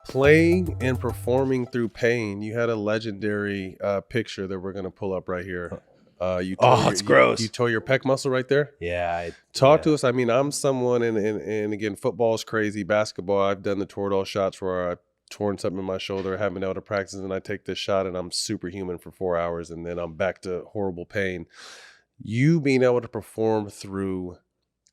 Playing and performing through pain. You had a legendary picture that we're gonna pull up right here. It's gross. You tore your pec muscle right there. Yeah. Talk to us. I mean, I'm someone, and again, football is crazy. Basketball, I've done the Toradol shots where I've torn something in my shoulder, haven't been able to practice, and I take this shot, and I'm superhuman for 4 hours, and then I'm back to horrible pain. You being able to perform through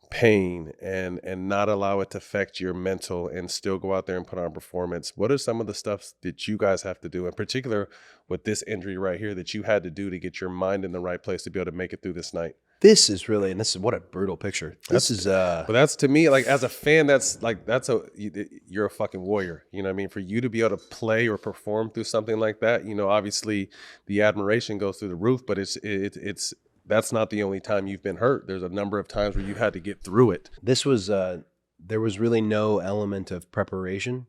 pain and not allow it to affect your mental and still go out there and put on performance. What are some of the stuff that you guys have to do, in particular with this injury right here, that you had to do to get your mind in the right place to be able to make it through this night? This is what a brutal picture. But that's, to me, like, as a fan, you're a fucking warrior. You know what I mean? For you to be able to play or perform through something like that, you know, obviously the admiration goes through the roof, but it's that's not the only time you've been hurt. There's a number of times where you had to get through it. This was, there was really no element of preparation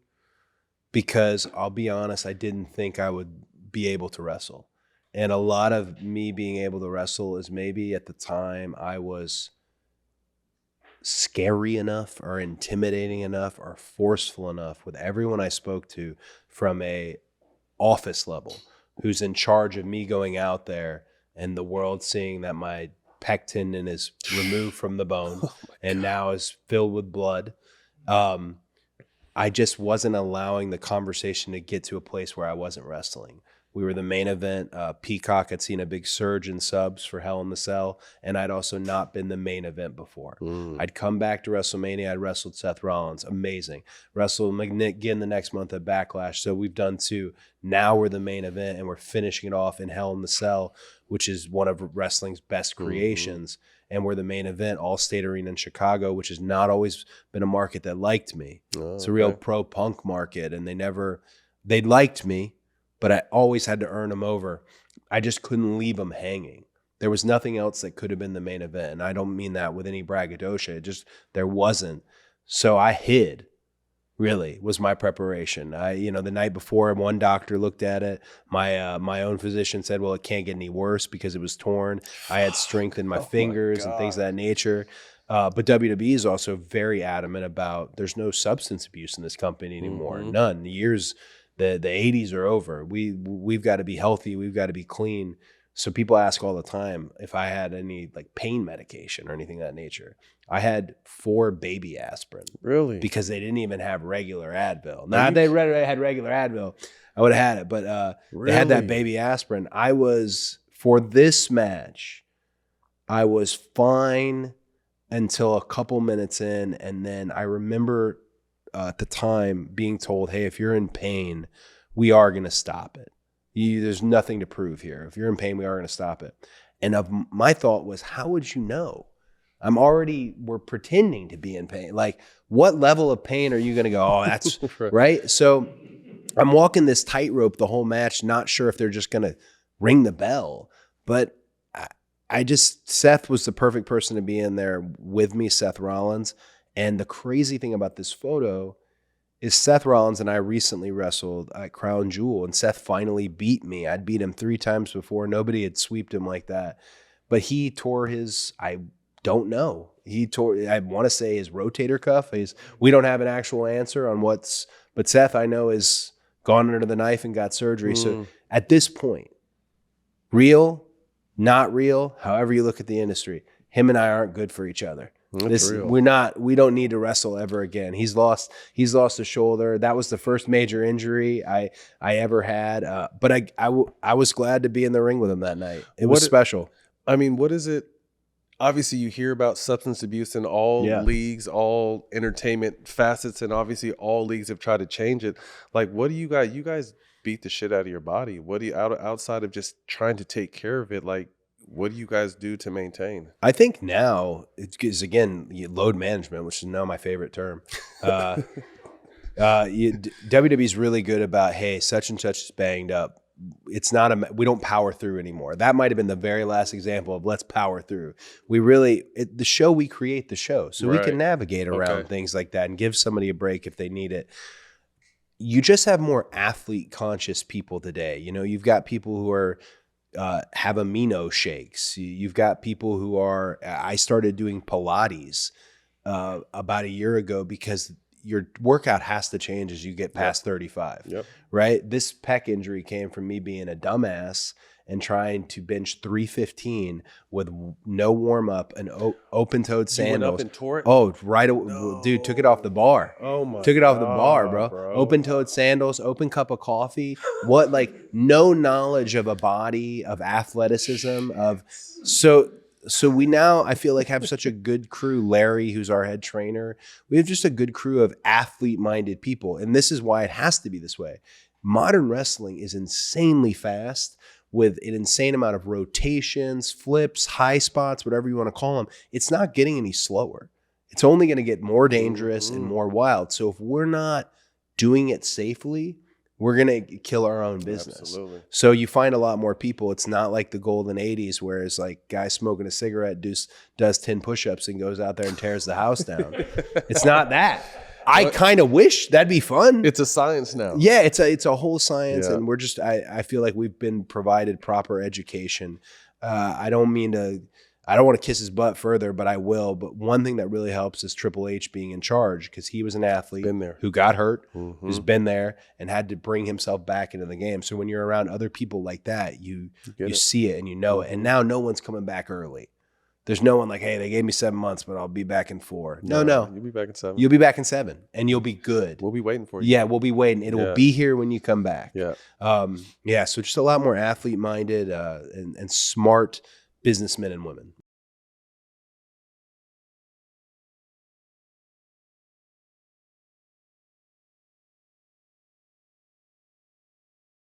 because I'll be honest, I didn't think I would be able to wrestle. And a lot of me being able to wrestle is maybe at the time I was scary enough or intimidating enough or forceful enough with everyone I spoke to from a office level who's in charge of me going out there and the world seeing that my pec tendon is removed from the bone and now is filled with blood. I just wasn't allowing the conversation to get to a place where I wasn't wrestling. We were the main event. Peacock had seen a big surge in subs for Hell in the Cell, and I'd also not been the main event before. I'd come back to WrestleMania. I'd wrestled Seth Rollins. Amazing. Wrestled McNick the next month at Backlash. So we've done two. Now we're the main event, and we're finishing it off in Hell in the Cell, which is one of wrestling's best creations. And we're the main event, All-State Arena in Chicago, which has not always been a market that liked me. It's a real pro-punk market, and they liked me, but I always had to earn them over. I just couldn't leave them hanging. There was nothing else that could have been the main event. And I don't mean that with any braggadocio. There wasn't. So I hid, really, was my preparation. The night before, one doctor looked at it. My own physician said, well, it can't get any worse because it was torn. I had strength in my fingers and things of that nature. But WWE is also very adamant about there's no substance abuse in this company anymore. None. The 80s are over. We've got to be healthy. We've got to be clean. So people ask all the time if I had any like pain medication or anything of that nature. I had 4 baby aspirin. Really? Because they didn't even have regular Advil. Now, if they had regular Advil, I would have had it. But They had that baby aspirin. For this match, I was fine until a couple minutes in. And then I remember at the time being told, hey, if you're in pain, we are going to stop it. There's nothing to prove here. If you're in pain, we are going to stop it. And my thought was, how would you know? We're pretending to be in pain. Like, what level of pain are you going to go, oh, that's right? So I'm walking this tightrope the whole match, not sure if they're just going to ring the bell. But Seth was the perfect person to be in there with me, Seth Rollins. And the crazy thing about this photo is Seth Rollins and I recently wrestled at Crown Jewel, and Seth finally beat me. I'd beat him 3 times before. Nobody had sweeped him like that. But he tore I don't know. I want to say his rotator cuff. We don't have an actual answer on but Seth, I know, has gone under the knife and got surgery. So at this point, real, not real, however you look at the industry, him and I aren't good for each other. We don't need to wrestle ever again. He's lost a shoulder. That was the first major injury I ever had. But I was glad to be in the ring with him that night. It was special. I mean, what is it? Obviously you hear about substance abuse in all leagues, all entertainment facets, and obviously all leagues have tried to change it. Like, what do you guys beat the shit out of your body? What do you, outside of just trying to take care of it, like, what do you guys do to maintain? I think now it's again load management, which is now my favorite term. WWE's really good about, hey, such and such is banged up. It's not we don't power through anymore. That might have been the very last example of let's power through. We create the show, so we can navigate around things like that and give somebody a break if they need it. You just have more athlete conscious people today. You've got people who are have amino shakes. You've got people who I started doing Pilates about a year ago because your workout has to change as you get past 35. Yep. Right? This pec injury came from me being a dumbass and trying to bench 315 with no warm up and open-toed sandals. You went up and tore it? Oh, right. Dude, took it off the bar. Oh my! Took it off the bar, bro. Open-toed sandals, open cup of coffee. What, like, no knowledge of a body, of athleticism, of so we now, I feel like, have such a good crew. Larry, who's our head trainer, we have just a good crew of athlete-minded people, and this is why it has to be this way. Modern wrestling is insanely fast, with an insane amount of rotations, flips, high spots, whatever you want to call them. It's not getting any slower. It's only going to get more dangerous and more wild. So if we're not doing it safely, we're going to kill our own business. Absolutely. So you find a lot more people. It's not like the golden 80s where it's like guy smoking a cigarette does 10 push-ups and goes out there and tears the house down. It's not that. I kind of wish that'd be fun. It's a science now. Yeah, it's a whole science, and we're just. I feel like we've been provided proper education. I don't want to kiss his butt further, but I will. But one thing that really helps is Triple H being in charge, because he was an athlete who got hurt, who's been there and had to bring himself back into the game. So when you're around other people like that, you see it and you know it. And now no one's coming back early. There's no one like, hey, they gave me 7 months, but I'll be back in 4. No. You'll be back in 7. You'll be back in 7, and you'll be good. We'll be waiting for you. Yeah, we'll be waiting. It will be here when you come back. Yeah. So just a lot more athlete-minded and smart businessmen and women.